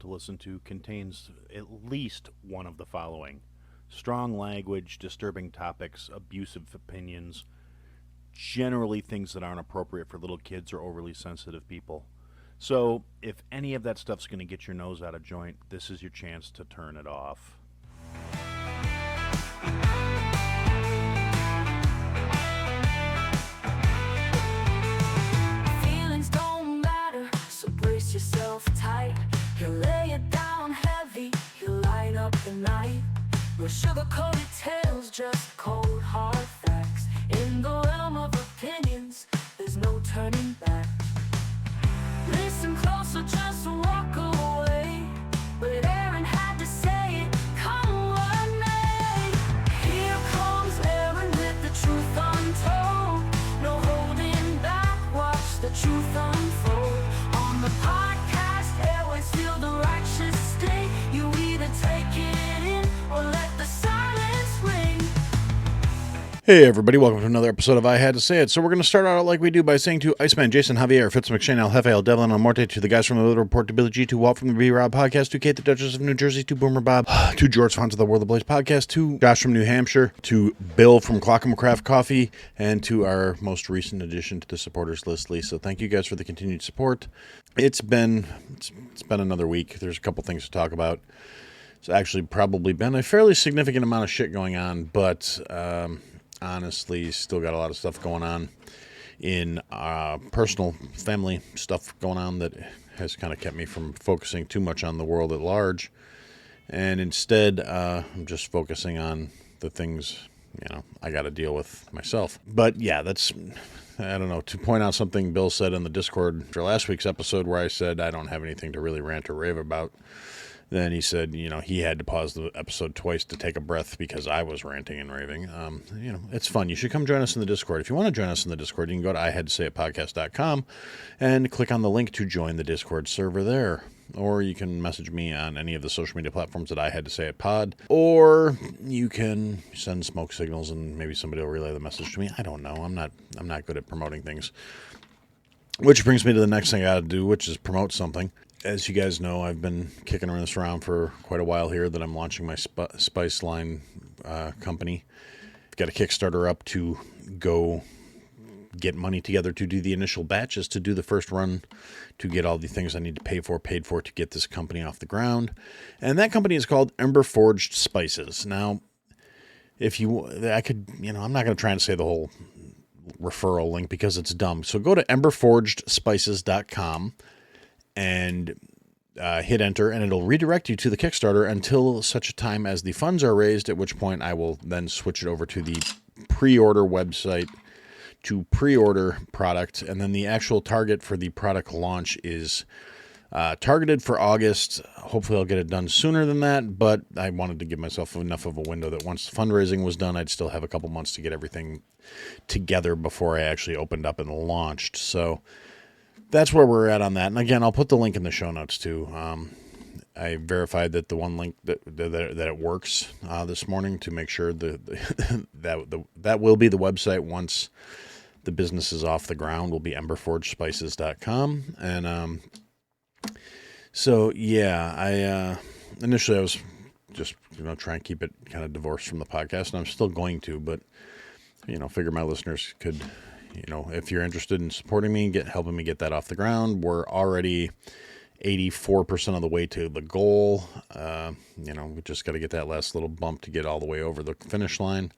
to listen to contains at least one of the following: strong language, disturbing topics, abusive opinions, generally things that aren't appropriate for little kids or overly sensitive people. So, if any of that stuff's going to get your nose out of joint, this is your chance to turn it off. Feelings don't matter, so brace yourself tight. He'll lay it down heavy, he'll light up the night. No sugar-coated tales, just cold hard facts. In the realm of opinions, there's no turning back. Listen close or just walk away. But Aaron had to say it, come what may. Here comes Aaron with the truth untold. No holding back, watch the truth unfold. On the podcast, airways feel the righteous sting. You either take it in or let the silence ring. Hey everybody, welcome to another episode of I Had to Say It. So we're going to start out like we do by saying to Iceman, Jason, Javier, Fitz McShane, El Jefe, El Devlin, El Morte, to the guys from the Little Report, to Billy G, to Walt from the B-Rob Podcast, to Kate the Duchess of New Jersey, to Boomer Bob, to George Font of the World of Blaze Podcast, to Josh from New Hampshire, to Bill from Clock'em Craft Coffee, and to our most recent addition to the supporters list, Lisa. Thank you guys for the continued support. It's been another week. There's a couple things to talk about. It's actually probably been a fairly significant amount of shit going on, but honestly, still got a lot of stuff going on in personal family stuff going on that has kind of kept me from focusing too much on the world at large. And instead, I'm just focusing on the things, I got to deal with myself. But yeah, I don't know, to point out something Bill said in the Discord for last week's episode where I said I don't have anything to really rant or rave about. Then he said, he had to pause the episode twice to take a breath because I was ranting and raving. It's fun. You should come join us in the Discord. If you want to join us in the Discord, you can go to ihadtosayitpodcast.com and click on the link to join the Discord server there. Or you can message me on any of the social media platforms that I had to say it pod. Or you can send smoke signals and maybe somebody will relay the message to me. I don't know. I'm not good at promoting things. Which brings me to the next thing I got to do, which is promote something. As you guys know, I've been kicking this around for quite a while here that I'm launching my spice line company. I've got a Kickstarter up to go get money together to do the initial batches, to do the first run, to get all the things I need to paid for to get this company off the ground. And that company is called Ember Forged Spices. Now, I'm not going to try and say the whole referral link because it's dumb. So go to emberforgedspices.com and hit enter, and it'll redirect you to the Kickstarter until such a time as the funds are raised, at which point I will then switch it over to the pre-order website to pre-order product. And then the actual target for the product launch is targeted for August. Hopefully I'll get it done sooner than that, but I wanted to give myself enough of a window that once the fundraising was done, I'd still have a couple months to get everything together before I actually opened up and launched. So that's where we're at on that. And again, I'll put the link in the show notes too. I verified that the one link that it works this morning to make sure that will be the website once the business is off the ground. Will be emberforgedspices.com. And so yeah, initially I was just try and keep it kind of divorced from the podcast, and I'm still going to, but figure my listeners could. If you're interested in supporting me, helping me get that off the ground, we're already 84% of the way to the goal. We just got to get that last little bump to get all the way over the finish line.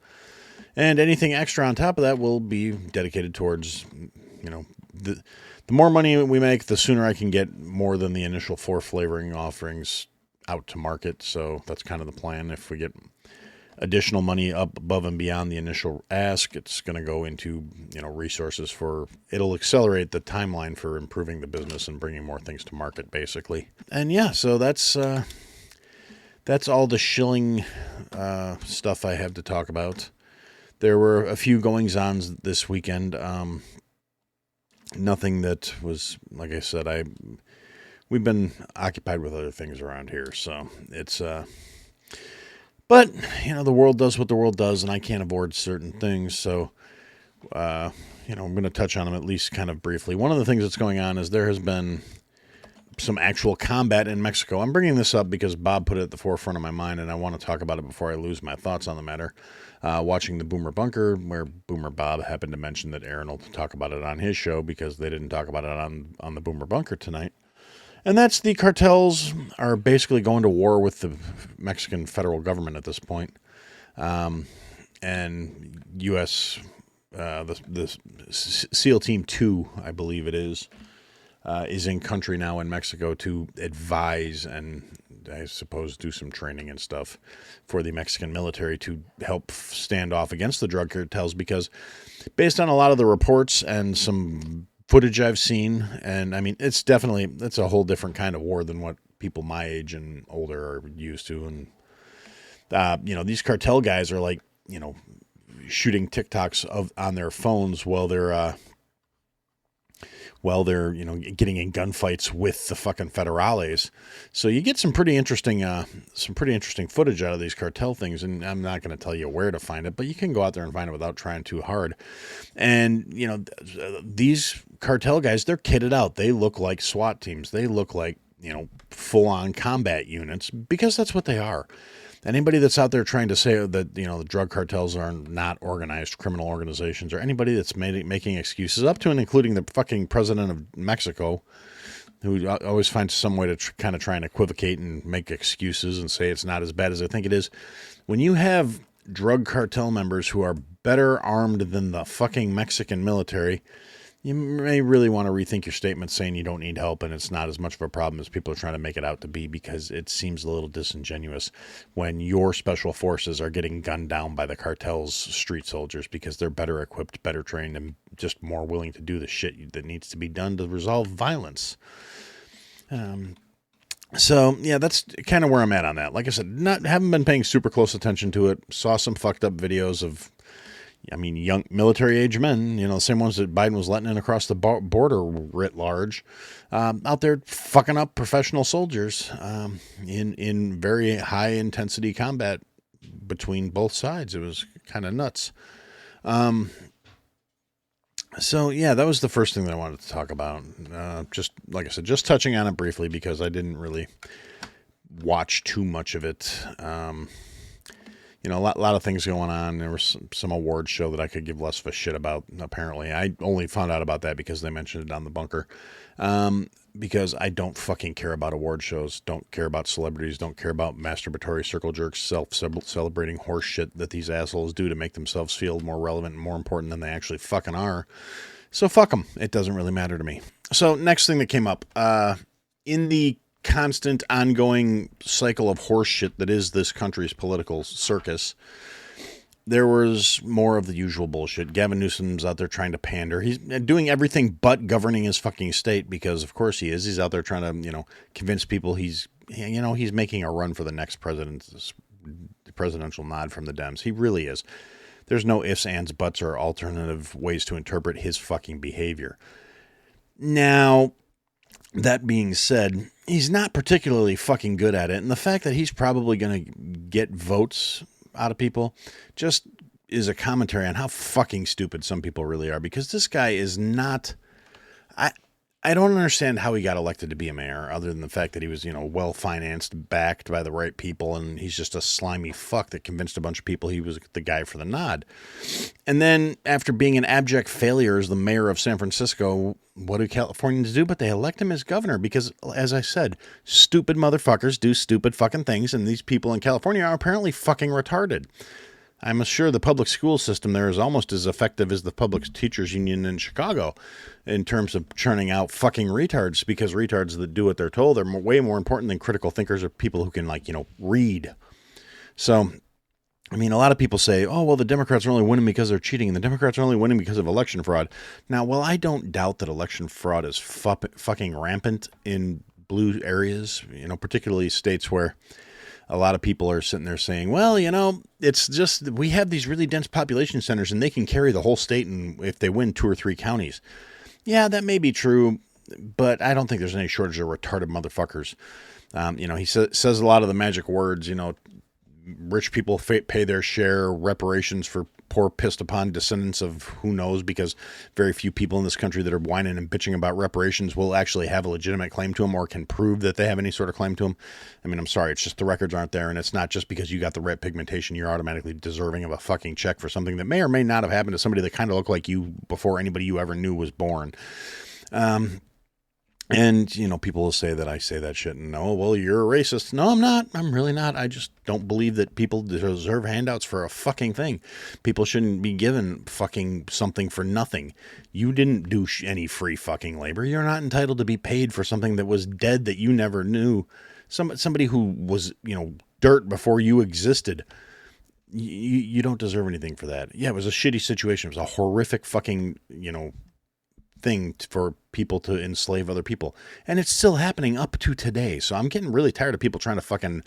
And anything extra on top of that will be dedicated towards, the more money we make, the sooner I can get more than the initial 4 flavoring offerings out to market. So that's kind of the plan. If we get additional money up above and beyond the initial ask, it's going to go into, resources it'll accelerate the timeline for improving the business and bringing more things to market, basically. And yeah, so that's all the shilling stuff I have to talk about. There were a few goings-ons this weekend. Nothing that was, like I said, we've been occupied with other things around here, so it's but, the world does what the world does, and I can't avoid certain things, so, I'm going to touch on them at least kind of briefly. One of the things that's going on is there has been some actual combat in Mexico. I'm bringing this up because Bob put it at the forefront of my mind, and I want to talk about it before I lose my thoughts on the matter. Watching the Boomer Bunker, where Boomer Bob happened to mention that Aaron will talk about it on his show because they didn't talk about it on the Boomer Bunker tonight. And that's the cartels are basically going to war with the Mexican federal government at this point. And U.S., the SEAL Team 2, I believe it is in country now in Mexico to advise and I suppose do some training and stuff for the Mexican military to help stand off against the drug cartels, because based on a lot of the reports and some footage I've seen, and I mean, it's a whole different kind of war than what people my age and older are used to. And, these cartel guys are like, shooting TikToks on their phones while they're getting in gunfights with the fucking federales. So you get some pretty interesting footage out of these cartel things. And I'm not going to tell you where to find it, but you can go out there and find it without trying too hard. And, these cartel guys, they're kitted out. They look like SWAT teams. They look like, full on combat units, because that's what they are. Anybody that's out there trying to say that, the drug cartels are not organized criminal organizations, or anybody that's making excuses, up to and including the fucking president of Mexico, who always finds some way to kind of try and equivocate and make excuses and say it's not as bad as I think it is. When you have drug cartel members who are better armed than the fucking Mexican military, you may really want to rethink your statement saying you don't need help and it's not as much of a problem as people are trying to make it out to be, because it seems a little disingenuous when your special forces are getting gunned down by the cartel's street soldiers because they're better equipped, better trained, and just more willing to do the shit that needs to be done to resolve violence. So yeah, that's kind of where I'm at on that. Like I said, haven't been paying super close attention to it. Saw some fucked up videos of, young military-age men, the same ones that Biden was letting in across the border writ large, out there fucking up professional soldiers in very high-intensity combat between both sides. It was kind of nuts. So, yeah, that was the first thing that I wanted to talk about. Just, like I said, just touching on it briefly because I didn't really watch too much of it. A lot of things going on. There was some awards show that I could give less of a shit about, apparently. I only found out about that because they mentioned it on the bunker. Because I don't fucking care about award shows, don't care about celebrities, don't care about masturbatory circle jerks, self-celebrating horse shit that these assholes do to make themselves feel more relevant and more important than they actually fucking are. So fuck them. It doesn't really matter to me. So next thing that came up, in the constant ongoing cycle of horse shit that is this country's political circus, there was more of the usual bullshit. Gavin Newsom's out there trying to pander. He's doing everything but governing his fucking state, because of course he is. He's out there trying to, convince people he's making a run for the next presidential nod from the Dems. He really is. There's no ifs, ands, buts, or alternative ways to interpret his fucking behavior. Now, that being said, he's not particularly fucking good at it. And the fact that he's probably going to get votes out of people just is a commentary on how fucking stupid some people really are. Because this guy is not... I don't understand how he got elected to be a mayor, other than the fact that he was, well-financed, backed by the right people, and he's just a slimy fuck that convinced a bunch of people he was the guy for the nod. And then, after being an abject failure as the mayor of San Francisco, what do Californians do? But they elect him as governor because, as I said, stupid motherfuckers do stupid fucking things, and these people in California are apparently fucking retarded. I'm sure the public school system there is almost as effective as the public teachers union in Chicago in terms of churning out fucking retards, because retards that do what they're told are way more important than critical thinkers or people who can, read. So, a lot of people say, oh, well, the Democrats are only winning because they're cheating, and the Democrats are only winning because of election fraud. Now, well, I don't doubt that election fraud is fucking rampant in blue areas, particularly states where a lot of people are sitting there saying, well, it's just we have these really dense population centers and they can carry the whole state and if they win 2 or 3 counties. Yeah, that may be true, but I don't think there's any shortage of retarded motherfuckers. He says a lot of the magic words, rich people pay their share, reparations for poor pissed upon descendants of who knows, because very few people in this country that are whining and bitching about reparations will actually have a legitimate claim to them or can prove that they have any sort of claim to them. I mean, I'm sorry, it's just the records aren't there, and it's not just because you got the red pigmentation you're automatically deserving of a fucking check for something that may or may not have happened to somebody that kind of looked like you before anybody you ever knew was born. And, you know, people will say that I say that shit and, oh, well, you're a racist. No, I'm not. I'm really not. I just don't believe that people deserve handouts for a fucking thing. People shouldn't be given fucking something for nothing. You didn't do any free fucking labor. You're not entitled to be paid for something that was dead that you never knew. Somebody who was, you know, dirt before you existed. You don't deserve anything for that. Yeah, it was a shitty situation. It was a horrific fucking, you know, thing for people to enslave other people, and it's still happening up to today. So I'm getting really tired of people trying to fucking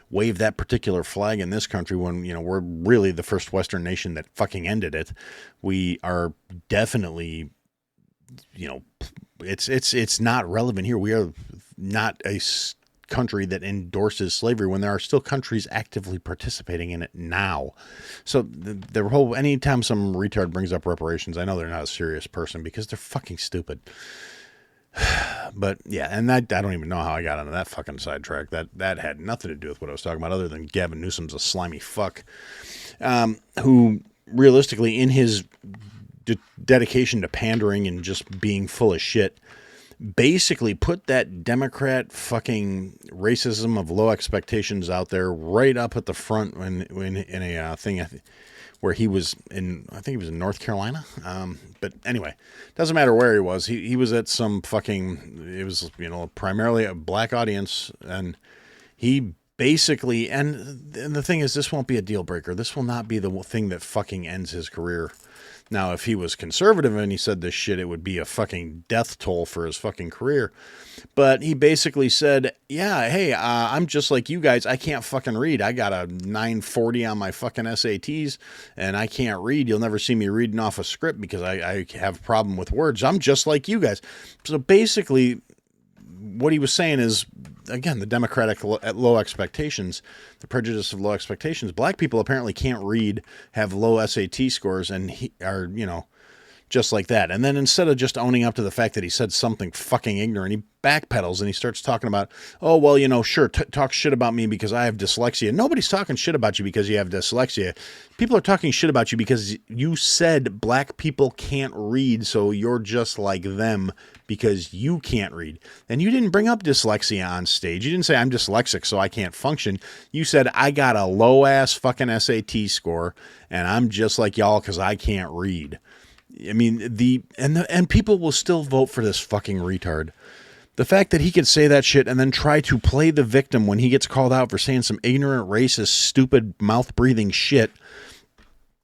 wave that particular flag in this country when, you know, we're really the first Western nation that fucking ended it. We are definitely, you know, it's not relevant here. We are not a country that endorses slavery when there are still countries actively participating in it now. So the whole, anytime some retard brings up reparations, I know they're not a serious person because they're fucking stupid. But yeah, and I don't even know how I got onto that fucking sidetrack. That had nothing to do with what I was talking about, other than Gavin Newsom's a slimy fuck, who realistically, in his dedication to pandering and just being full of shit, basically put that Democrat fucking racism of low expectations out there right up at the front when in a thing where he was in, I think he was in North Carolina. But anyway, doesn't matter where he was. He was at some fucking, it was, you know, primarily a black audience, and he basically, and the thing is, this won't be a deal breaker. This will not be the thing that fucking ends his career. Now, if he was conservative and he said this shit, it would be a fucking death toll for his fucking career. But he basically said, yeah, hey, I'm just like you guys. I can't fucking read. I got a 940 on my fucking SATs, and I can't read. You'll never see me reading off a script because I have a problem with words. I'm just like you guys. So basically, what he was saying is, again, the Democratic low expectations, the prejudice of low expectations. Black people apparently can't read, have low SAT scores, and are, you know, just like that. And then instead of just owning up to the fact that he said something fucking ignorant, he backpedals and he starts talking about, oh, well, you know, sure, talk shit about me because I have dyslexia. Nobody's talking shit about you because you have dyslexia. People are talking shit about you because you said black people can't read, so you're just like them because you can't read. And you didn't bring up dyslexia on stage. You didn't say I'm dyslexic, so I can't function. You said I got a low-ass fucking SAT score, and I'm just like y'all because I can't read. I mean, and people will still vote for this fucking retard. The fact that he could say that shit and then try to play the victim when he gets called out for saying some ignorant, racist, stupid, mouth-breathing shit.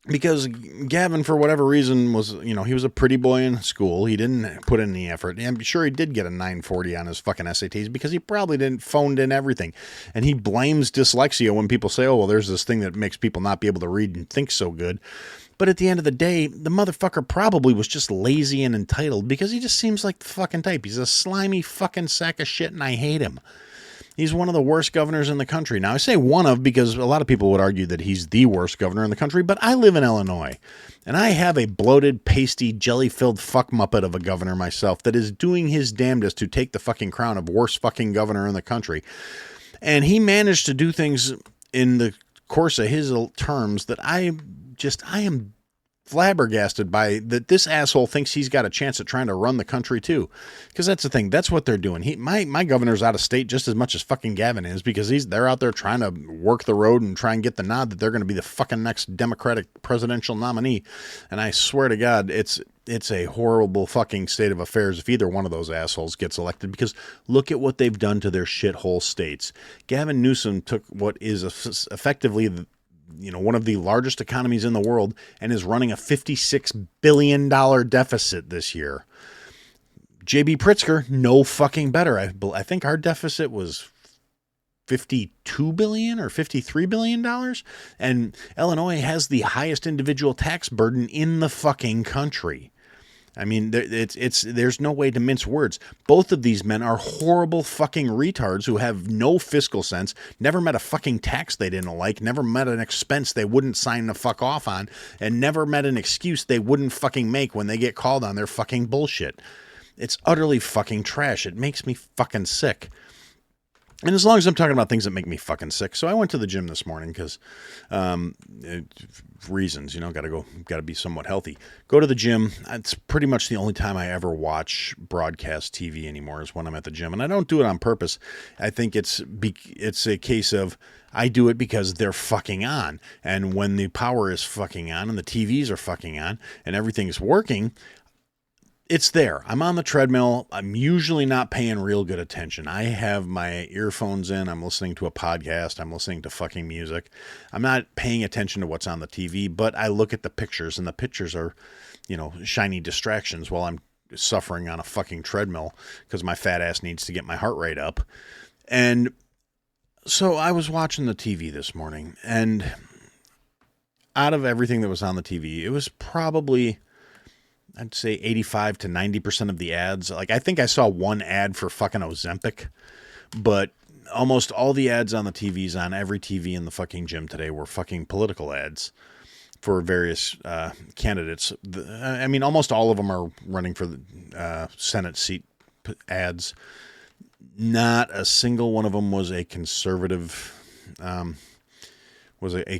Because Gavin, for whatever reason, was, you know, he was a pretty boy in school. He didn't put in any effort. I'm sure he did get a 940 on his fucking SATs because he probably didn't phoned in everything. And he blames dyslexia when people say, oh, well, there's this thing that makes people not be able to read and think so good. But at the end of the day, the motherfucker probably was just lazy and entitled because he just seems like the fucking type. He's a slimy fucking sack of shit, and I hate him. He's one of the worst governors in the country. Now, I say one of because a lot of people would argue that he's the worst governor in the country, but I live in Illinois, and I have a bloated, pasty, jelly-filled fuck muppet of a governor myself that is doing his damnedest to take the fucking crown of worst fucking governor in the country. And he managed to do things in the course of his terms that I am flabbergasted by, that this asshole thinks he's got a chance at trying to run the country too. Because that's the thing. That's what they're doing. My governor's out of state just as much as fucking Gavin is, because they're out there trying to work the road and try and get the nod that they're going to be the fucking next Democratic presidential nominee. And I swear to God, it's a horrible fucking state of affairs if either one of those assholes gets elected, because look at what they've done to their shithole states. Gavin Newsom took what is effectively one of the largest economies in the world and is running a $56 billion deficit this year. J.B. Pritzker, no fucking better. I think our deficit was $52 billion or $53 billion. And Illinois has the highest individual tax burden in the fucking country. I mean, there's no way to mince words. Both of these men are horrible fucking retards who have no fiscal sense, never met a fucking tax they didn't like, never met an expense they wouldn't sign the fuck off on, and never met an excuse they wouldn't fucking make when they get called on their fucking bullshit. It's utterly fucking trash. It makes me fucking sick. And as long as I'm talking about things that make me fucking sick, so I went to the gym this morning because reasons, got to be somewhat healthy. Go to the gym. It's pretty much the only time I ever watch broadcast TV anymore is when I'm at the gym, and I don't do it on purpose. I think it's a case of I do it because they're fucking on, and when the power is fucking on and the TVs are fucking on and everything's working, it's there. I'm on the treadmill. I'm usually not paying real good attention. I have my earphones in. I'm listening to a podcast. I'm listening to fucking music. I'm not paying attention to what's on the TV, but I look at the pictures, and the pictures are, shiny distractions while I'm suffering on a fucking treadmill because my fat ass needs to get my heart rate up. And so I was watching the TV this morning, and out of everything that was on the TV, it was probably, I'd say 85 to 90% of the ads. Like, I think I saw one ad for fucking Ozempic, but almost all the ads on the TVs, on every TV in the fucking gym today, were fucking political ads for various candidates. I mean, almost all of them are running for the Senate seat ads. Not a single one of them was a conservative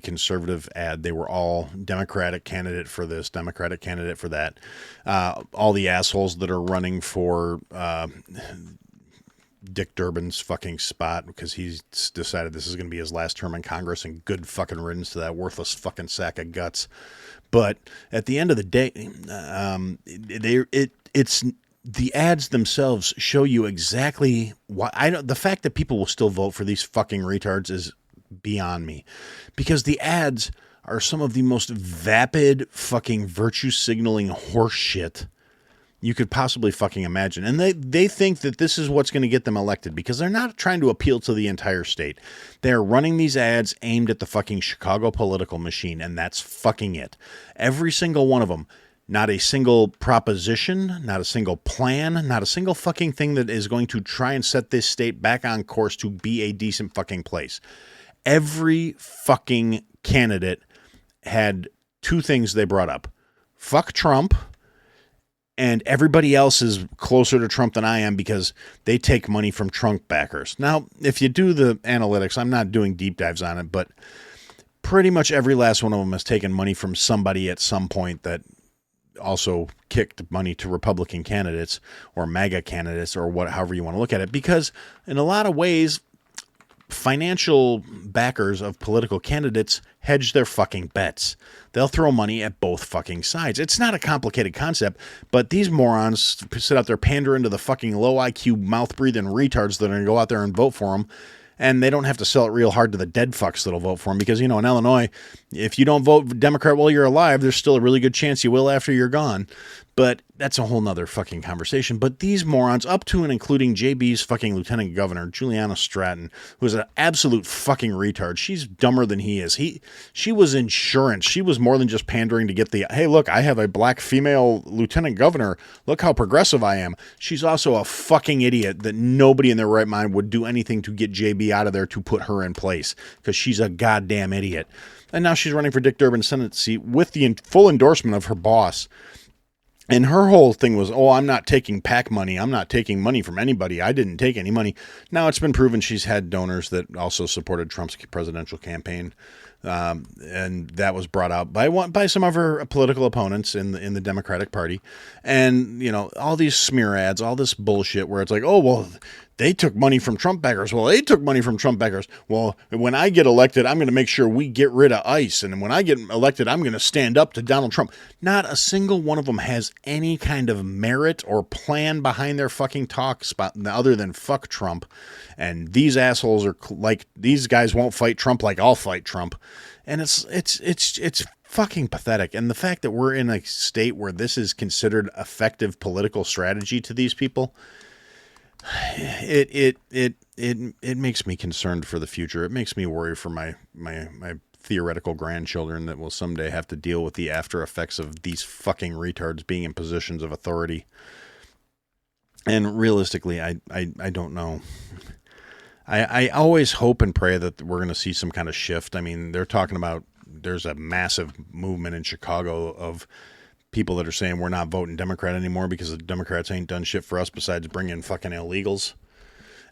conservative ad. They were all Democratic candidate for this, Democratic candidate for that. All the assholes that are running for Dick Durbin's fucking spot because he's decided this is going to be his last term in Congress, and good fucking riddance to that worthless fucking sack of guts. But at the end of the day, it's the ads themselves show you exactly why. The fact that people will still vote for these fucking retards is beyond me, because the ads are some of the most vapid fucking virtue signaling horse shit you could possibly fucking imagine. And they think that this is what's going to get them elected, because they're not trying to appeal to the entire state. They're running these ads aimed at the fucking Chicago political machine, and that's fucking it. Every single one of them. Not a single proposition, not a single plan, not a single fucking thing that is going to try and set this state back on course to be a decent fucking place. Every fucking candidate had two things they brought up. Fuck Trump, and everybody else is closer to Trump than I am because they take money from Trump backers. Now, if you do the analytics, I'm not doing deep dives on it, but pretty much every last one of them has taken money from somebody at some point that also kicked money to Republican candidates or MAGA candidates or however you want to look at it, because in a lot of ways, financial backers of political candidates hedge their fucking bets. They'll throw money at both fucking sides. It's not a complicated concept, but these morons sit out there pandering to the fucking low IQ mouth-breathing retards that are going to go out there and vote for them. And they don't have to sell it real hard to the dead fucks that'll vote for him, because, in Illinois, if you don't vote Democrat while you're alive, there's still a really good chance you will after you're gone. But that's a whole nother fucking conversation. But these morons, up to and including JB's fucking lieutenant governor, Juliana Stratton, who's an absolute fucking retard. She's dumber than he is. She was insurance. She was more than just pandering to get the, hey, look, I have a black female lieutenant governor. Look how progressive I am. She's also a fucking idiot that nobody in their right mind would do anything to get JB out of there to put her in place, because she's a goddamn idiot. And now she's running for Dick Durbin's Senate seat with the full endorsement of her boss. And her whole thing was, oh, I'm not taking PAC money. I'm not taking money from anybody. I didn't take any money. Now it's been proven she's had donors that also supported Trump's presidential campaign. And that was brought out by some of her political opponents in the Democratic Party. And, all these smear ads, all this bullshit where it's like, oh, well, they took money from Trump backers. Well, they took money from Trump backers. Well, when I get elected, I'm going to make sure we get rid of ICE. And when I get elected, I'm going to stand up to Donald Trump. Not a single one of them has any kind of merit or plan behind their fucking talk other than fuck Trump. And these assholes are like, these guys won't fight Trump like I'll fight Trump. And it's fucking pathetic. And the fact that we're in a state where this is considered effective political strategy to these people, it makes me concerned for the future. It makes me worry for my theoretical grandchildren that will someday have to deal with the after effects of these fucking retards being in positions of authority. And realistically, I don't know. I always hope and pray that we're going to see some kind of shift. I mean, they're talking about there's a massive movement in Chicago of people that are saying we're not voting Democrat anymore because the Democrats ain't done shit for us besides bring in fucking illegals.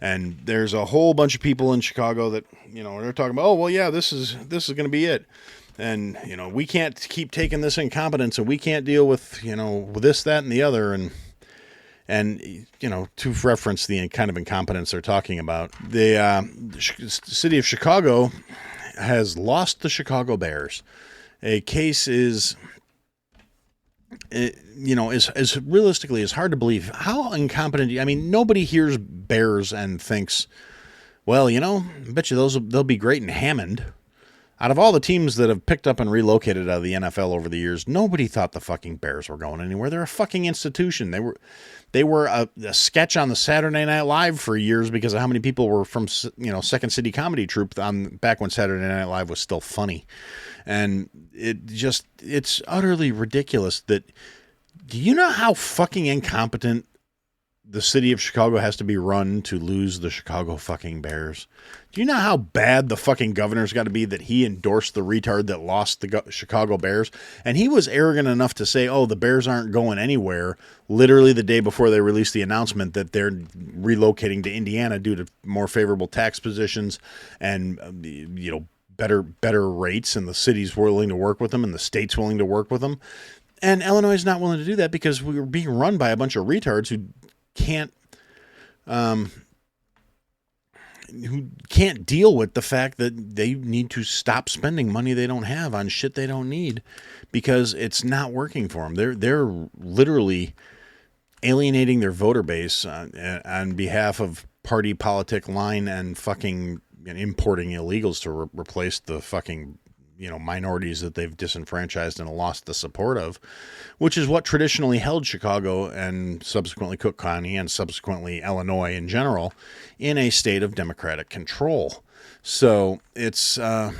And there's a whole bunch of people in Chicago that, you know, they're talking about, oh, well, yeah, this is going to be it. And, you know, we can't keep taking this incompetence and we can't deal with, you know, this, that, and the other. And you know, to reference the kind of incompetence they're talking about, the city of Chicago has lost the Chicago Bears. A case is, you know, is realistically is hard to believe. How incompetent? I mean, nobody hears Bears and thinks, well, you know, I bet you they'll be great in Hammond. Out of all the teams that have picked up and relocated out of the NFL over the years, nobody thought the fucking Bears were going anywhere. They're a fucking institution. They were a sketch on the Saturday Night Live for years because of how many people were from, you know, Second City Comedy Troupe back when Saturday Night Live was still funny. And it's utterly ridiculous that, do you know how fucking incompetent the city of Chicago has to be run to lose the Chicago fucking Bears? Do you know how bad the fucking governor's got to be that he endorsed the retard that lost the Chicago Bears? And he was arrogant enough to say, oh, the Bears aren't going anywhere, literally the day before they released the announcement that they're relocating to Indiana due to more favorable tax positions and, you know, better rates, and the city's willing to work with them and the state's willing to work with them. And Illinois is not willing to do that because we were being run by a bunch of retards who can't deal with the fact that they need to stop spending money they don't have on shit they don't need because it's not working for them. They're literally alienating their voter base on behalf of party politic line and fucking importing illegals to replace the fucking, you know, minorities that they've disenfranchised and lost the support of, which is what traditionally held Chicago and subsequently Cook County and subsequently Illinois in general in a state of Democratic control. So it's, I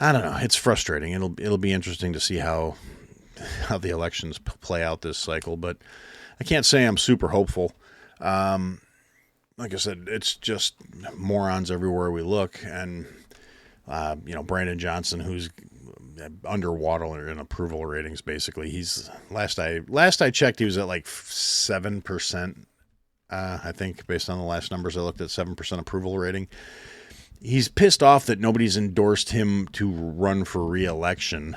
don't know. It's frustrating. It'll be interesting to see how the elections play out this cycle, but I can't say I'm super hopeful. Like I said, it's just morons everywhere we look. And, you know, Brandon Johnson, who's underwater in approval ratings, basically. He's last I checked, he was at like 7%. I think based on the last numbers I looked at, 7% approval rating. He's pissed off that nobody's endorsed him to run for re-election,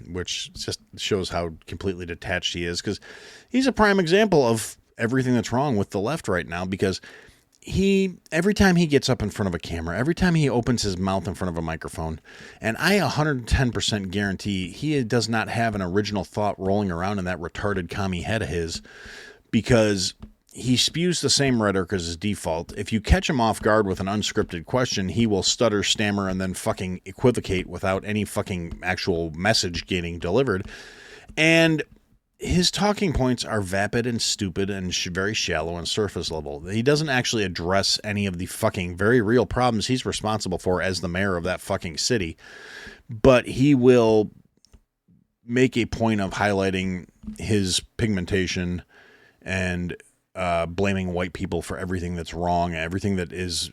which just shows how completely detached he is, because he's a prime example of everything that's wrong with the left right now, because every time he gets up in front of a camera, every time he opens his mouth in front of a microphone, and I 110% guarantee he does not have an original thought rolling around in that retarded commie head of his, because he spews the same rhetoric as his default. If you catch him off guard with an unscripted question, he will stutter, stammer, and then fucking equivocate without any fucking actual message getting delivered. And his talking points are vapid and stupid and very shallow and surface level. He doesn't actually address any of the fucking very real problems he's responsible for as the mayor of that fucking city. But he will make a point of highlighting his pigmentation and blaming white people for everything that's wrong. Everything that is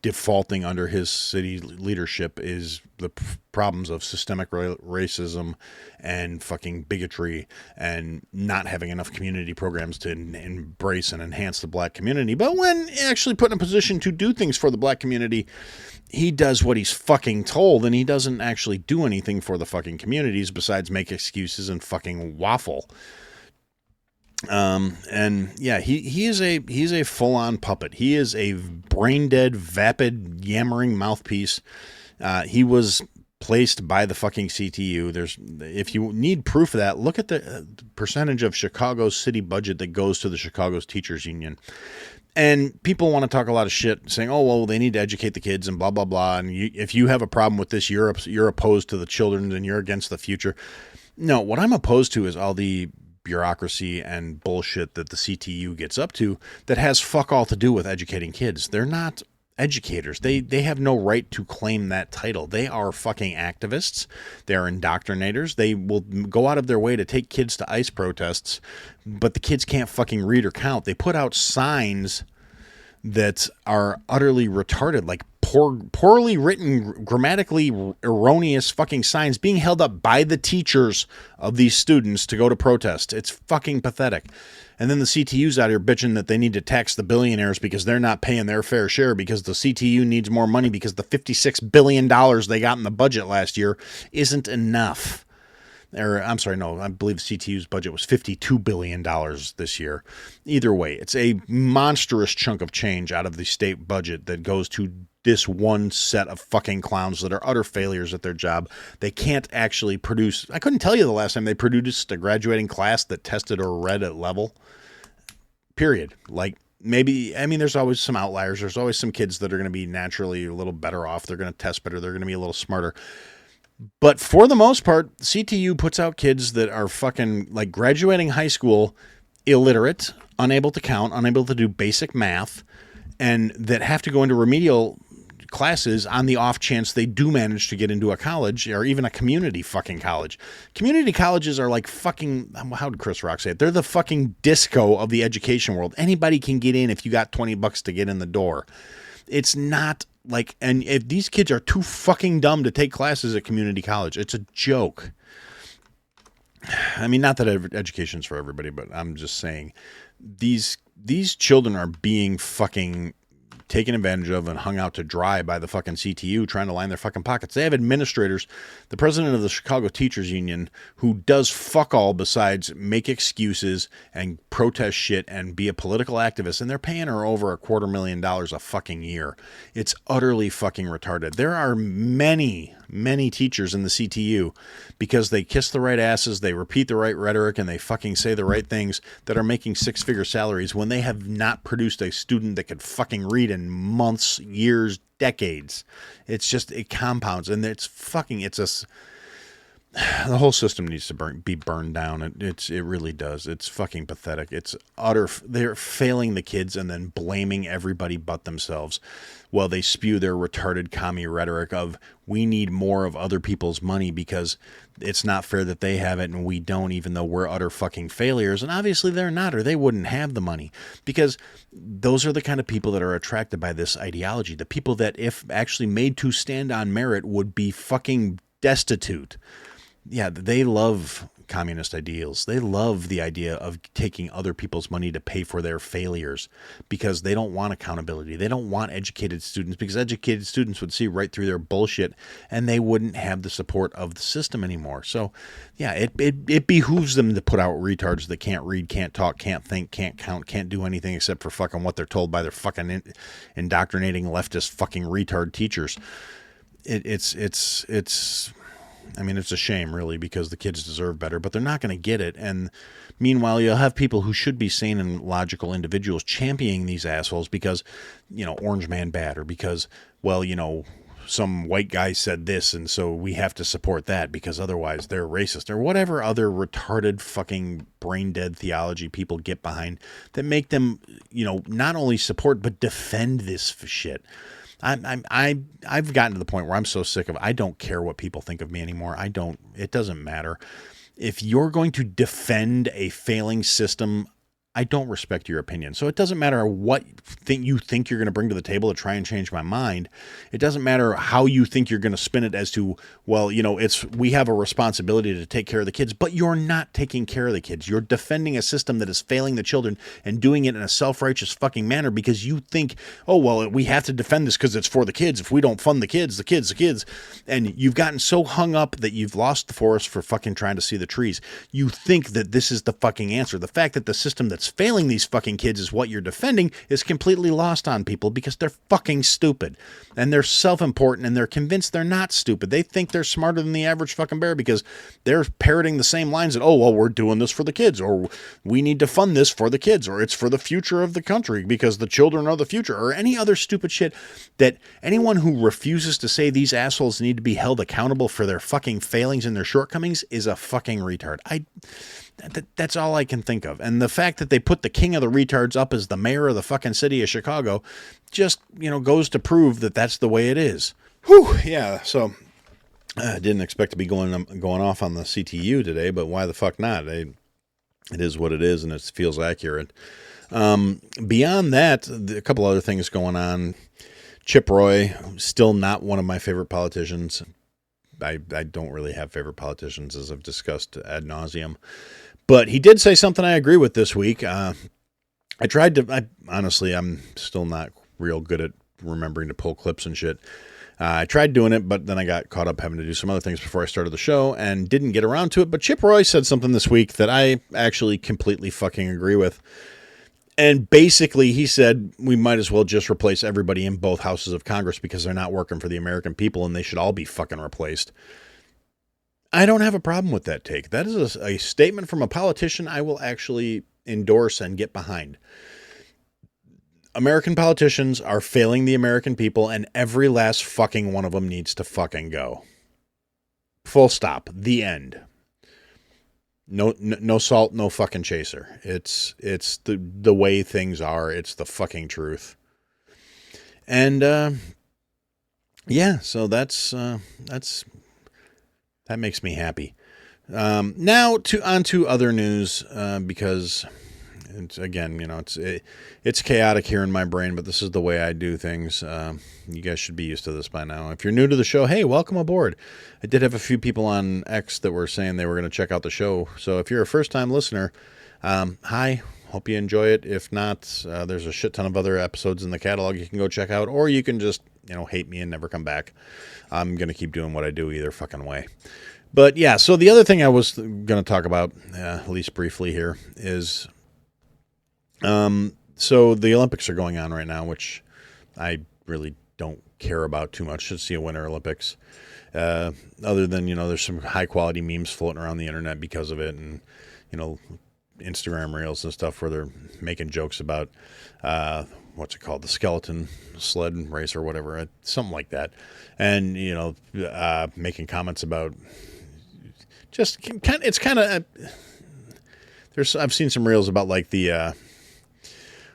defaulting under his city leadership is the problems of systemic racism and fucking bigotry and not having enough community programs to embrace and enhance the black community. But when actually put in a position to do things for the black community, he does what he's fucking told, and he doesn't actually do anything for the fucking communities besides make excuses and fucking waffle. And yeah, he's a full-on puppet. He is a brain-dead, vapid, yammering mouthpiece. He was placed by the fucking CTU. If you need proof of that, look at the percentage of Chicago's city budget that goes to the Chicago's teachers union. And people want to talk a lot of shit saying, oh, well, they need to educate the kids and blah, blah, blah. And if you have a problem with this, you're opposed to the children and you're against the future. No, what I'm opposed to is all the bureaucracy and bullshit that the CTU gets up to that has fuck all to do with educating kids. They're not educators. They have no right to claim that title. They are fucking activists. They are indoctrinators. They will go out of their way to take kids to ICE protests, but the kids can't fucking read or count. They put out signs that are utterly retarded, like poorly written, grammatically erroneous fucking signs being held up by the teachers of these students to go to protest. It's fucking pathetic. And then the CTU's out here bitching that they need to tax the billionaires because they're not paying their fair share, because the CTU needs more money because the $56 billion they got in the budget last year isn't enough. Or, I'm sorry, no, I believe CTU's budget was $52 billion this year. Either way, it's a monstrous chunk of change out of the state budget that goes to this one set of fucking clowns that are utter failures at their job. They can't actually produce. I couldn't tell you the last time they produced a graduating class that tested or read at level. Period. Like, maybe, I mean, there's always some outliers. There's always some kids that are going to be naturally a little better off. They're going to test better. They're going to be a little smarter. But for the most part, CTU puts out kids that are fucking, like, graduating high school illiterate, unable to count, unable to do basic math, and that have to go into remedial classes on the off chance they do manage to get into a college or even a community fucking college. Community colleges are like fucking, how did Chris Rock say it? They're the fucking disco of the education world. Anybody can get in if you got $20 to get in the door. It's not like, and if these kids are too fucking dumb to take classes at community college, it's a joke. I mean, not that education's for everybody, but I'm just saying these children are being fucking taken advantage of and hung out to dry by the fucking CTU trying to line their fucking pockets. They have administrators, the president of the Chicago Teachers Union, who does fuck all besides make excuses and protest shit and be a political activist, and they're paying her over $250,000 a fucking year. It's utterly fucking retarded. There are many teachers in the CTU, because they kiss the right asses, they repeat the right rhetoric, and they fucking say the right things, that are making six-figure salaries when they have not produced a student that could fucking read in months, years, decades. It's just, it compounds, and it's fucking, the whole system needs to be burned down. It really does. It's fucking pathetic. It's utter. They're failing the kids and then blaming everybody but themselves, while they spew their retarded commie rhetoric of, we need more of other people's money because it's not fair that they have it and we don't, even though we're utter fucking failures. And obviously they're not, or they wouldn't have the money, because those are the kind of people that are attracted by this ideology. The people that, if actually made to stand on merit, would be fucking destitute. Yeah, they love communist ideals. They love the idea of taking other people's money to pay for their failures, because they don't want accountability. They don't want educated students, because educated students would see right through their bullshit and they wouldn't have the support of the system anymore. So, yeah, it behooves them to put out retards that can't read, can't talk, can't think, can't count, can't do anything except for fucking what they're told by their fucking indoctrinating leftist fucking retard teachers. I mean, it's a shame, really, because the kids deserve better, but they're not going to get it. And meanwhile, you'll have people who should be sane and logical individuals championing these assholes because, Orange Man bad, or because, well, some white guy said this, and so we have to support that because otherwise they're racist, or whatever other retarded fucking brain-dead theology people get behind that make them, not only support but defend this shit. I've gotten to the point where I'm so sick of it. I don't care what people think of me anymore. It doesn't matter. If you're going to defend a failing system, I don't respect your opinion. So it doesn't matter what you think you're going to bring to the table to try and change my mind. It doesn't matter how you think you're going to spin it as to, well, we have a responsibility to take care of the kids, but you're not taking care of the kids. You're defending a system that is failing the children and doing it in a self-righteous fucking manner because you think, oh, well, we have to defend this because it's for the kids. If we don't fund the kids. And you've gotten so hung up that you've lost the forest for fucking trying to see the trees. You think that this is the fucking answer. The fact that the system that's failing these fucking kids is what you're defending is completely lost on people because they're fucking stupid and they're self-important and they're convinced they're not stupid. They think they're smarter than the average fucking bear because they're parroting the same lines that, oh, well, we're doing this for the kids, or we need to fund this for the kids, or it's for the future of the country because the children are the future, or any other stupid shit. That anyone who refuses to say these assholes need to be held accountable for their fucking failings and their shortcomings is a fucking retard. That's all I can think of. And the fact that they put the king of the retards up as the mayor of the fucking city of Chicago just, goes to prove that that's the way it is. Whew, yeah, so I didn't expect to be going off on the CTU today, but why the fuck not? It is what it is, and it feels accurate. Beyond that, a couple other things going on. Chip Roy, still not one of my favorite politicians. I don't really have favorite politicians, as I've discussed ad nauseum. But he did say something I agree with this week. Honestly, I'm still not real good at remembering to pull clips and shit. I tried doing it, but then I got caught up having to do some other things before I started the show and didn't get around to it. But Chip Roy said something this week that I actually completely fucking agree with. And basically, he said we might as well just replace everybody in both houses of Congress because they're not working for the American people and they should all be fucking replaced. I don't have a problem with that take. That is a statement from a politician I will actually endorse and get behind. American politicians are failing the American people, and every last fucking one of them needs to fucking go. Full stop. The end. No salt, no fucking chaser. It's the way things are. It's the fucking truth. And yeah, so that makes me happy. Now on to other news, because it's, again, it's chaotic here in my brain, but this is the way I do things. You guys should be used to this by now. If you're new to the show, hey, welcome aboard. I did have a few people on X that were saying they were going to check out the show. So if you're a first-time listener, hi, hope you enjoy it. If not, there's a shit ton of other episodes in the catalog you can go check out, or you can just, hate me and never come back. I'm going to keep doing what I do either fucking way. But yeah, so the other thing I was going to talk about, at least briefly here, is so the Olympics are going on right now, which I really don't care about too much to see a Winter Olympics. Other than, there's some high quality memes floating around the internet because of it, and, Instagram reels and stuff where they're making jokes about, what's it called? The skeleton sled race or whatever, something like that. And, making comments about just it's kind of, I've seen some reels about the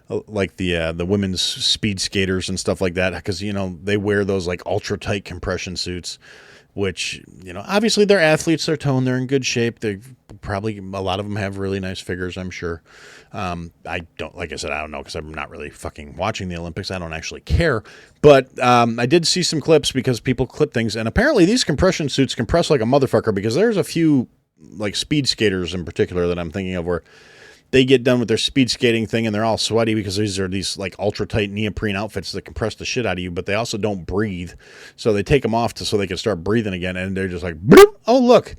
women's speed skaters and stuff like that, because they wear those like ultra tight compression suits, which obviously they're athletes, they're toned, they're in good shape, they probably, a lot of them have really nice figures, I'm sure. I don't know, because I'm not really fucking watching the Olympics. I don't actually care, but I did see some clips because people clip things, and apparently these compression suits compress like a motherfucker, because there's a few like speed skaters in particular that I'm thinking of where they get done with their speed skating thing and they're all sweaty because these like ultra tight neoprene outfits that compress the shit out of you, but they also don't breathe. So they take them off so they can start breathing again. And they're just like, bloop, oh, look,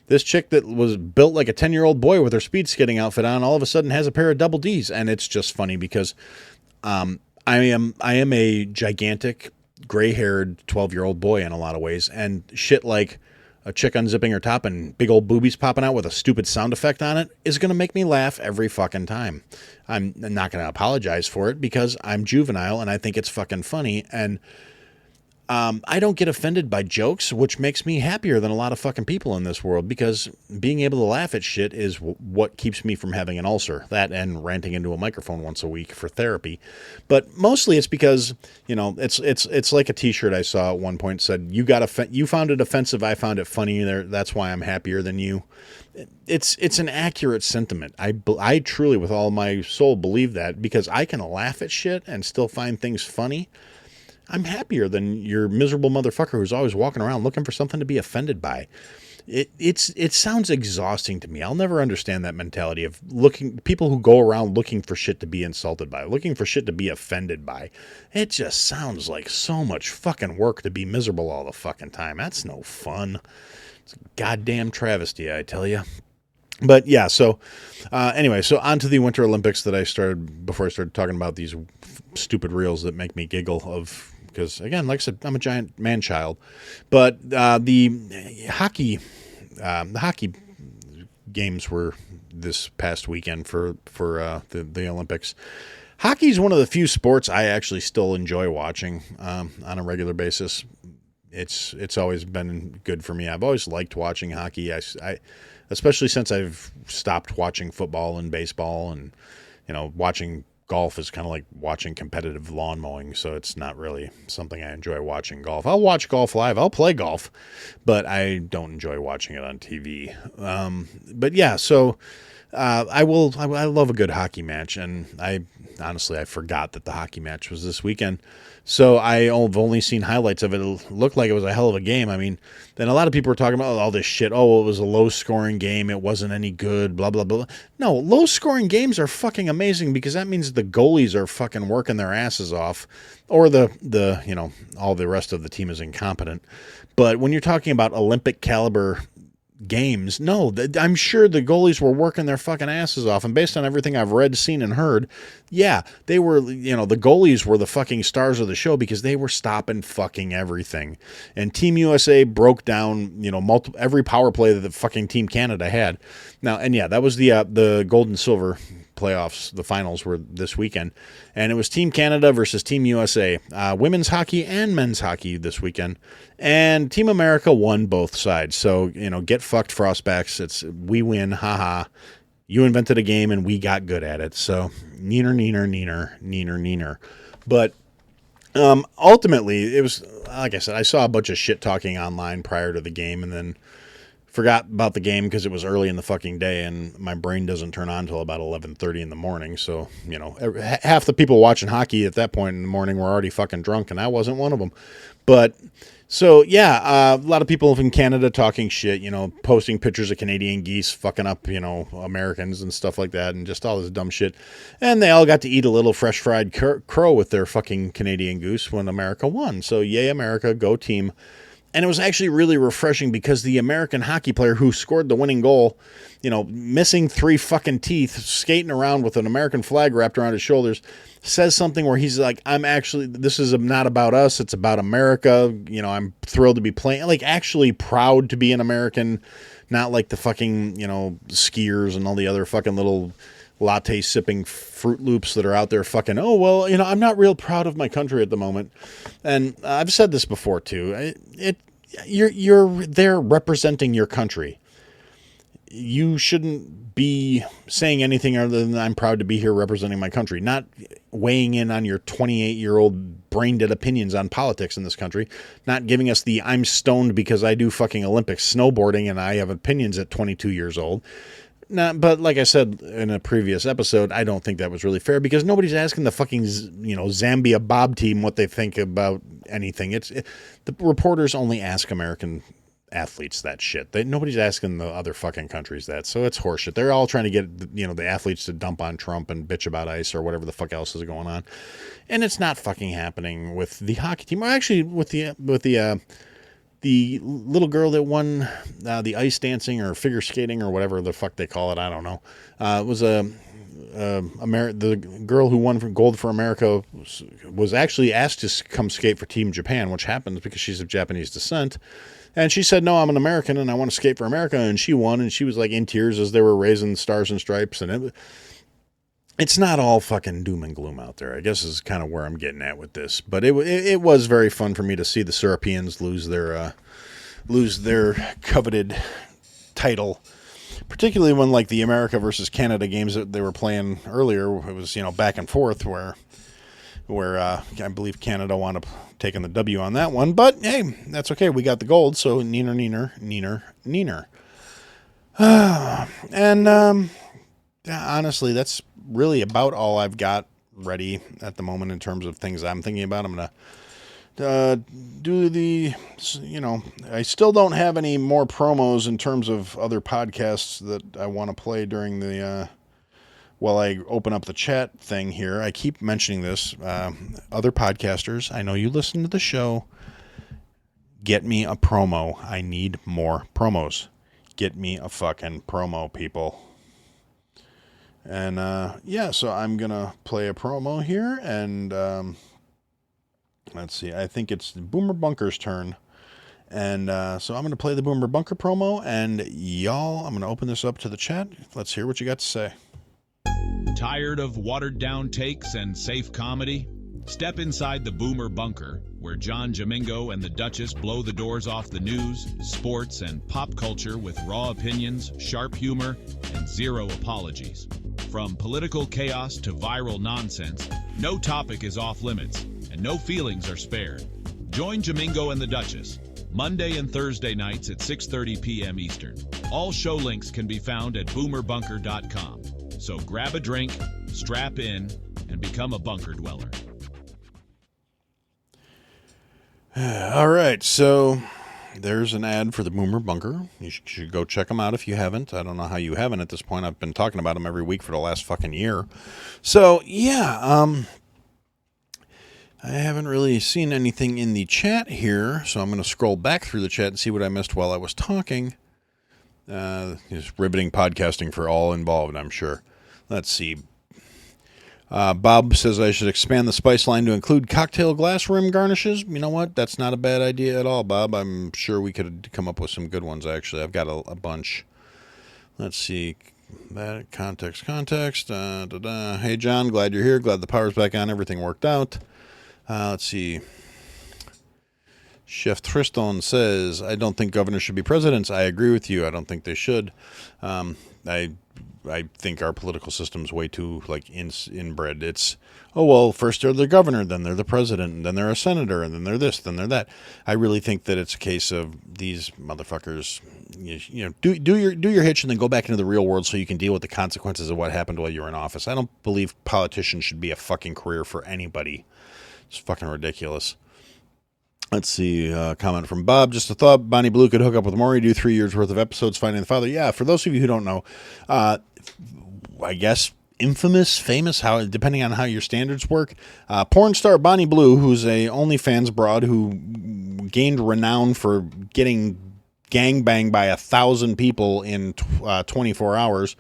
this chick that was built like a 10-year-old boy with her speed skating outfit on all of a sudden has a pair of double D's. And it's just funny because I am a gigantic gray haired 12-year-old boy in a lot of ways, and shit like a chick unzipping her top and big old boobies popping out with a stupid sound effect on it is going to make me laugh every fucking time. I'm not going to apologize for it because I'm juvenile and I think it's fucking funny. And I don't get offended by jokes, which makes me happier than a lot of fucking people in this world, because being able to laugh at shit is what keeps me from having an ulcer. That and ranting into a microphone once a week for therapy. But mostly it's because, it's like a t-shirt I saw at one point said, you found it offensive, I found it funny, that's why I'm happier than you. It's an accurate sentiment. I truly, with all my soul, believe that, because I can laugh at shit and still find things funny. I'm happier than your miserable motherfucker who's always walking around looking for something to be offended by. It sounds exhausting to me. I'll never understand that mentality of people who go around looking for shit to be insulted by, looking for shit to be offended by. It just sounds like so much fucking work to be miserable all the fucking time. That's no fun. It's a goddamn travesty, I tell you. But yeah, so anyway, so on to the Winter Olympics that I started before I started talking about these stupid reels that make me giggle because again, like I said, I'm a giant man-child. But the hockey games were this past weekend for the Olympics. Hockey is one of the few sports I actually still enjoy watching on a regular basis. it's always been good for me. I've always liked watching hockey. I especially since I've stopped watching football and baseball, and watching golf is kind of like watching competitive lawn mowing, so it's not really something I enjoy watching golf. I'll watch golf live. I'll play golf, but I don't enjoy watching it on TV. But yeah, so I love a good hockey match, and I forgot that the hockey match was this weekend. So I've only seen highlights of it. It looked like it was a hell of a game. I mean, then a lot of people were talking about all this shit. Oh, it was a low-scoring game. It wasn't any good, blah, blah, blah. No, low-scoring games are fucking amazing because that means the goalies are fucking working their asses off, or all the rest of the team is incompetent. But when you're talking about Olympic-caliber games, no, I'm sure the goalies were working their fucking asses off, and based on everything I've read, seen, and heard, yeah, they were, the goalies were the fucking stars of the show because they were stopping fucking everything. And Team USA broke down, every power play that the fucking Team Canada had. Now, and yeah, that was the gold and silver playoffs. The finals were this weekend, and it was Team Canada versus Team USA, women's hockey and men's hockey this weekend, and Team America won both sides. So get fucked, Frostbacks. We win, haha. You invented a game and we got good at it. So neener. But ultimately, it was, like I said, I saw a bunch of shit talking online prior to the game, and then forgot about the game because it was early in the fucking day, and my brain doesn't turn on until about 11:30 in the morning. So, half the people watching hockey at that point in the morning were already fucking drunk, and I wasn't one of them. But, so, yeah, a lot of people in Canada talking shit, posting pictures of Canadian geese fucking up, Americans and stuff like that, and just all this dumb shit. And they all got to eat a little fresh fried crow with their fucking Canadian goose when America won. So, yay, America, go team. And it was actually really refreshing because the American hockey player who scored the winning goal, missing 3 fucking teeth, skating around with an American flag wrapped around his shoulders, says something where he's like, this is not about us, it's about America. I'm thrilled to be playing, like actually proud to be an American, not like the fucking, skiers and all the other fucking little latte sipping Fruit Loops that are out there fucking, oh, well, I'm not real proud of my country at the moment. And I've said this before too. You're there representing your country. You shouldn't be saying anything other than I'm proud to be here representing my country, not weighing in on your 28-year-old brain-dead opinions on politics in this country, not giving us the I'm stoned because I do fucking Olympic snowboarding and I have opinions at 22 years old. But like I said in a previous episode, I don't think that was really fair because nobody's asking the fucking, Zambia Bob team what they think about anything. The reporters only ask American athletes that shit. Nobody's asking the other fucking countries that. So it's horseshit. They're all trying to get, the athletes to dump on Trump and bitch about ICE or whatever the fuck else is going on. And it's not fucking happening with the hockey team. Or actually with the little girl that won the ice dancing or figure skating or whatever the fuck they call it, I don't know. It was the girl who won for gold for America was actually asked to come skate for Team Japan, which happens because she's of Japanese descent. And she said, no, I'm an American and I want to skate for America. And she won, and she was like in tears as they were raising stars and stripes. And it's not all fucking doom and gloom out there, I guess, is kind of where I'm getting at with this. But it was very fun for me to see the Serapians lose their coveted title, particularly when like the America versus Canada games that they were playing earlier, it was back and forth where I believe Canada wound up taking the W on that one. But hey, that's okay. We got the gold, so neener. And honestly, that's really about all I've got ready at the moment in terms of things I'm thinking about. I'm going to do I still don't have any more promos in terms of other podcasts that I want to play during the, while I open up the chat thing here. I keep mentioning this. Other podcasters, I know you listen to the show. Get me a promo. I need more promos. Get me a fucking promo, people. And, so I'm going to play a promo here, and, let's see, I think it's Boomer Bunker's turn, and, so I'm going to play the Boomer Bunker promo, and y'all, I'm going to open this up to the chat. Let's hear what you got to say. Tired of watered-down takes and safe comedy? Step inside the Boomer Bunker, where John Jamingo and the Duchess blow the doors off the news, sports, and pop culture with raw opinions, sharp humor, and zero apologies. From political chaos to viral nonsense, no topic is off limits, and no feelings are spared. Join Jamingo and the Duchess, Monday and Thursday nights at 6:30 p.m. Eastern. All show links can be found at boomerbunker.com. So grab a drink, strap in, and become a bunker dweller. All right, so there's an ad for the Boomer Bunker. You should go check them out if you haven't. I don't know how you haven't at this point. I've been talking about them every week for the last fucking year. So, yeah, I haven't really seen anything in the chat here, so I'm going to scroll back through the chat and see what I missed while I was talking. Just riveting podcasting for all involved, I'm sure. Let's see. Bob says I should expand the spice line to include cocktail glass rim garnishes. You know what? That's not a bad idea at all, Bob. I'm sure we could come up with some good ones, actually. I've got a bunch. Let's see. That context. Hey, John, glad you're here. Glad the power's back on. Everything worked out. Let's see. Chef Tristan says, I don't think governors should be presidents. I agree with you. I don't think they should. I think our political system's way too inbred. It's, oh, well, first they're the governor, then they're the president, and then they're a senator, and then they're this, then they're that. I really think that it's a case of these motherfuckers, do your hitch and then go back into the real world so you can deal with the consequences of what happened while you were in office. I don't believe politicians should be a fucking career for anybody. It's fucking ridiculous. Let's see, comment from Bob. Just a thought, Bonnie Blue could hook up with Maury, do 3 years worth of episodes, Finding the Father. Yeah, for those of you who don't know, I guess famous, how depending on how your standards work, porn star Bonnie Blue, who's a OnlyFans broad who gained renown for getting gangbanged by 1,000 people in 24 hours,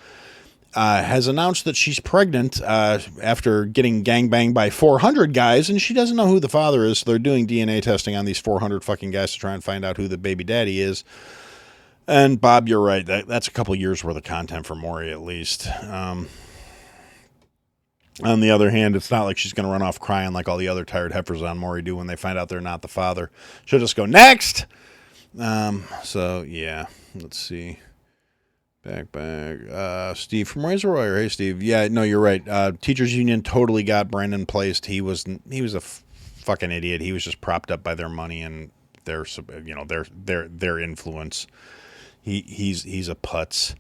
has announced that she's pregnant after getting gangbanged by 400 guys, and she doesn't know who the father is, so they're doing DNA testing on these 400 fucking guys to try and find out who the baby daddy is. And Bob, you're right. That's a couple years worth of content for Maury, at least. On the other hand, it's not like she's going to run off crying like all the other tired heifers on Maury do when they find out they're not the father. She'll just go, next! So, yeah. Let's see. Back. Steve from Razor Wire. Hey, Steve. Yeah, no, you're right. Teachers Union totally got Brandon placed. He was a fucking idiot. He was just propped up by their money and their influence. He's a putz.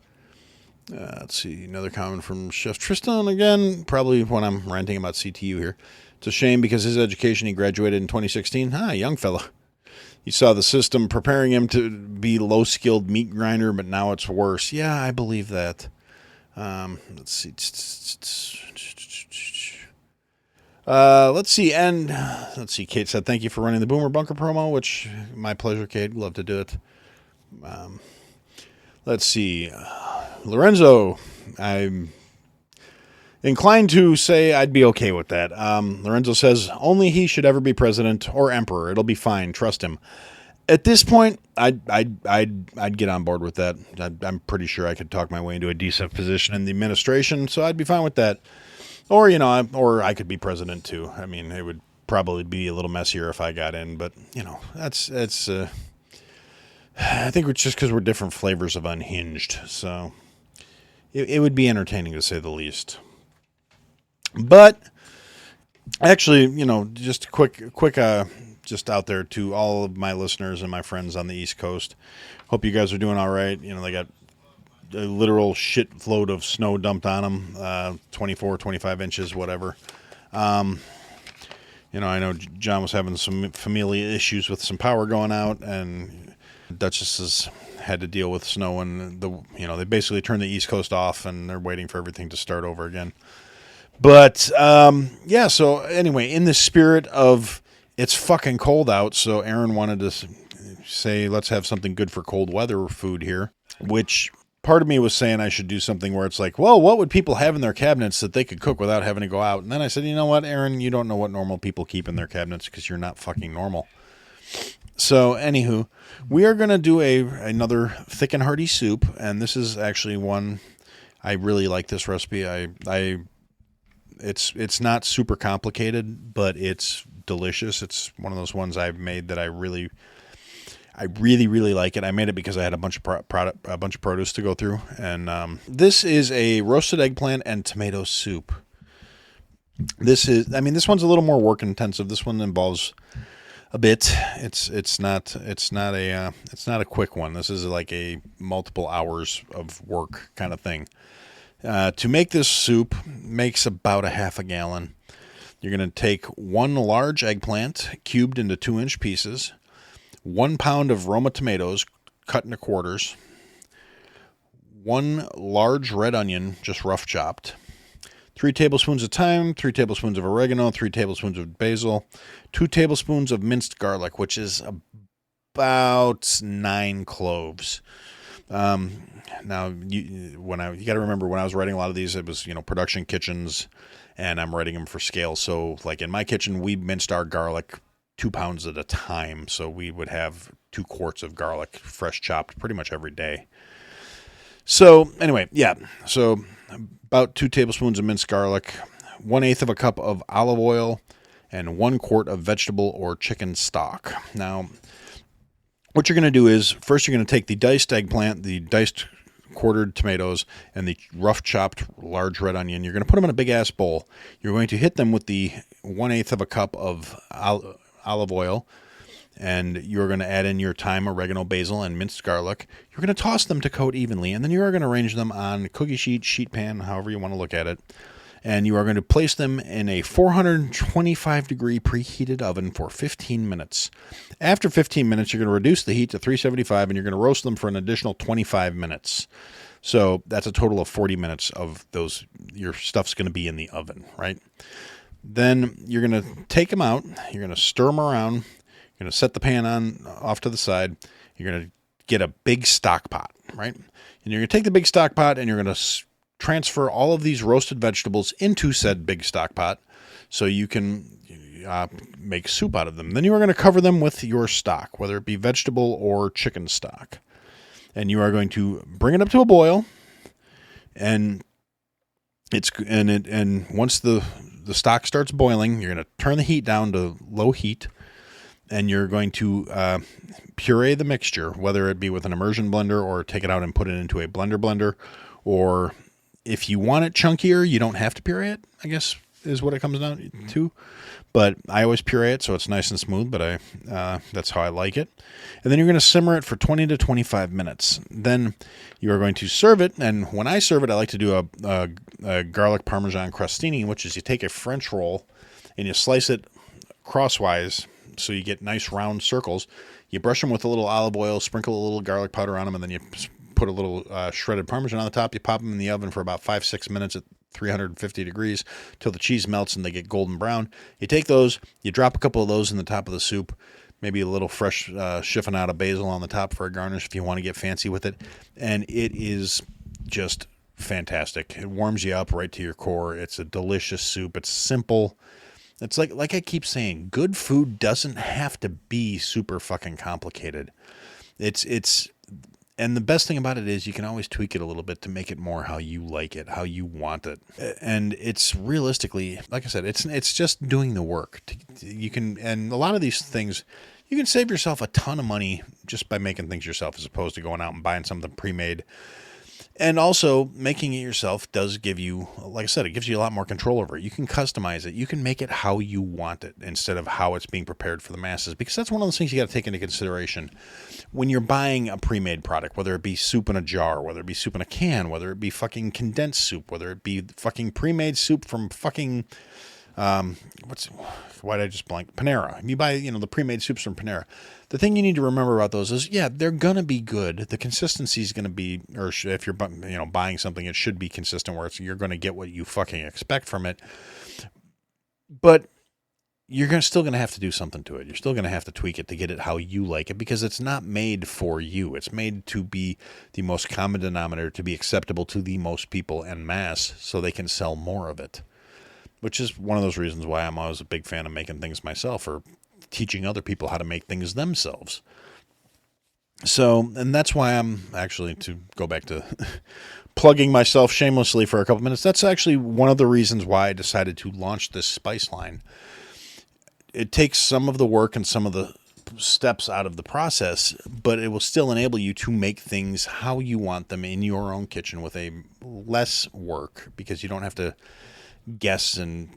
Let's see, another comment from Chef Tristan again, probably when I'm ranting about CTU here. It's a shame because his education, he graduated in 2016. Young fella. You saw the system preparing him to be low-skilled meat grinder, but now it's worse. Yeah, I believe that. Let's see. Let's see. Kate said, thank you for running the Boomer Bunker promo, which, my pleasure, Kate. Love to do it. Let's see. Lorenzo, I'm inclined to say I'd be okay with that. Lorenzo says, only he should ever be president or emperor. It'll be fine. Trust him. At this point, I'd get on board with that. I'm pretty sure I could talk my way into a decent position in the administration, so I'd be fine with that. Or, or I could be president too. I mean, it would probably be a little messier if I got in, but, that's I think it's just because we're different flavors of unhinged, so it would be entertaining to say the least. But actually, just quick, just out there to all of my listeners and my friends on the East Coast. Hope you guys are doing all right. They got a literal shitload of snow dumped on them, 24, 25 inches, whatever. I know John was having some familial issues with some power going out, and Duchess has had to deal with snow, and they basically turned the East Coast off, and they're waiting for everything to start over again. But, so anyway, in the spirit of it's fucking cold out, so Aaron wanted to say, let's have something good for cold weather food here, which part of me was saying I should do something where it's like, well, what would people have in their cabinets that they could cook without having to go out? And then I said, you know what, Aaron, you don't know what normal people keep in their cabinets because you're not fucking normal. So, anywho, we are going to do another thick and hearty soup, and this is actually one, I really like this recipe. I It's not super complicated, but it's delicious. It's one of those ones I've made that I really like it. I made it because I had a bunch of produce to go through, and this is a roasted eggplant and tomato soup. This one's a little more work intensive. This one involves a bit. It's not a quick one. This is like a multiple hours of work kind of thing. To make this soup makes about a half a gallon. You're going to take one large eggplant cubed into 2-inch pieces, 1 pound of Roma tomatoes cut into quarters, 1 large red onion just rough chopped, 3 tablespoons of thyme, 3 tablespoons of oregano, 3 tablespoons of basil, 2 tablespoons of minced garlic, which is about 9 cloves. Now, you got to remember, when I was writing a lot of these, it was, production kitchens, and I'm writing them for scale. So, like in my kitchen, we minced our garlic 2 pounds at a time. So we would have 2 quarts of garlic, fresh chopped, pretty much every day. So anyway, yeah. So about 2 tablespoons of minced garlic, 1/8 of a cup of olive oil, and 1 quart of vegetable or chicken stock. Now, what you're going to do is, first you're going to take the diced eggplant, the diced quartered tomatoes, and the rough chopped large red onion. You're going to put them in a big ass bowl. You're going to hit them with the 1/8 of a cup of olive oil, and you're going to add in your thyme, oregano, basil, and minced garlic. You're going to toss them to coat evenly, and then you are going to arrange them on cookie sheet pan, however you want to look at it. And you are going to place them in a 425-degree preheated oven for 15 minutes. After 15 minutes, you're going to reduce the heat to 375, and you're going to roast them for an additional 25 minutes. So that's a total of 40 minutes of those. Your stuff's going to be in the oven, right? Then you're going to take them out. You're going to stir them around. You're going to set the pan on off to the side. You're going to get a big stock pot, right? And you're going to take the big stock pot, and you're going to transfer all of these roasted vegetables into said big stock pot so you can make soup out of them. Then you are going to cover them with your stock, whether it be vegetable or chicken stock. And you are going to bring it up to a boil, and once the stock starts boiling, you're going to turn the heat down to low heat, and you're going to puree the mixture, whether it be with an immersion blender or take it out and put it into a blender, or if you want it chunkier, you don't have to puree it, I guess, is what it comes down to. But I always puree it so it's nice and smooth, but that's how I like it. And then you're going to simmer it for 20 to 25 minutes. Then you are going to serve it, and when I serve it, I like to do a garlic parmesan crostini, which is you take a French roll and you slice it crosswise so you get nice round circles. You brush them with a little olive oil, sprinkle a little garlic powder on them, and then you put a little shredded Parmesan on the top. You pop them in the oven for about 5-6 minutes at 350 degrees till the cheese melts and they get golden brown. You take those, you drop a couple of those in the top of the soup, maybe a little fresh chiffonata basil on the top for a garnish if you want to get fancy with it, and it is just fantastic. It warms you up right to your core. It's a delicious soup. It's simple. It's like I keep saying, good food doesn't have to be super fucking complicated. And the best thing about it is you can always tweak it a little bit to make it more how you like it, how you want it. And it's realistically, like I said, it's just doing the work. And a lot of these things, you can save yourself a ton of money just by making things yourself as opposed to going out and buying something pre-made. And also, making it yourself does give you, like I said, it gives you a lot more control over it. You can customize it. You can make it how you want it instead of how it's being prepared for the masses. Because that's one of those things you got to take into consideration when you're buying a pre-made product, whether it be soup in a jar, whether it be soup in a can, whether it be fucking condensed soup, whether it be fucking pre-made soup from fucking... why did I just blank? Panera. You buy, the pre-made soups from Panera. The thing you need to remember about those is, yeah, they're going to be good. The consistency is going to be, or if you're, buying something, it should be consistent where you're going to get what you fucking expect from it. But you're still going to have to do something to it. You're still going to have to tweak it to get it how you like it because it's not made for you. It's made to be the most common denominator, to be acceptable to the most people en masse so they can sell more of it. Which is one of those reasons why I'm always a big fan of making things myself or teaching other people how to make things themselves. So, and that's why I'm actually, to go back to plugging myself shamelessly for a couple minutes, that's actually one of the reasons why I decided to launch this spice line. It takes some of the work and some of the steps out of the process, but it will still enable you to make things how you want them in your own kitchen with a less work, because you don't have to guess and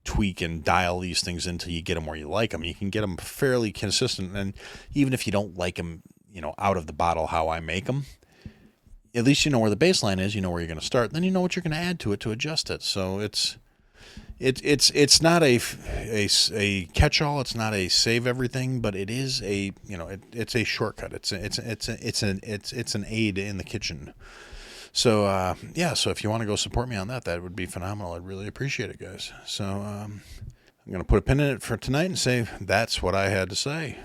tweak and dial these things until you get them where you like them. You can get them fairly consistent, and even if you don't like them, out of the bottle how I make them, at least you know where the baseline is, you know where you're going to start, then you know what you're going to add to it to adjust it. So it's not a catch-all, it's not a save everything, but it is it's a shortcut. It's an aid in the kitchen. So so if you want to go support me on that, that would be phenomenal. I'd really appreciate it, guys. So I'm going to put a pin in it for tonight and say that's what I had to say.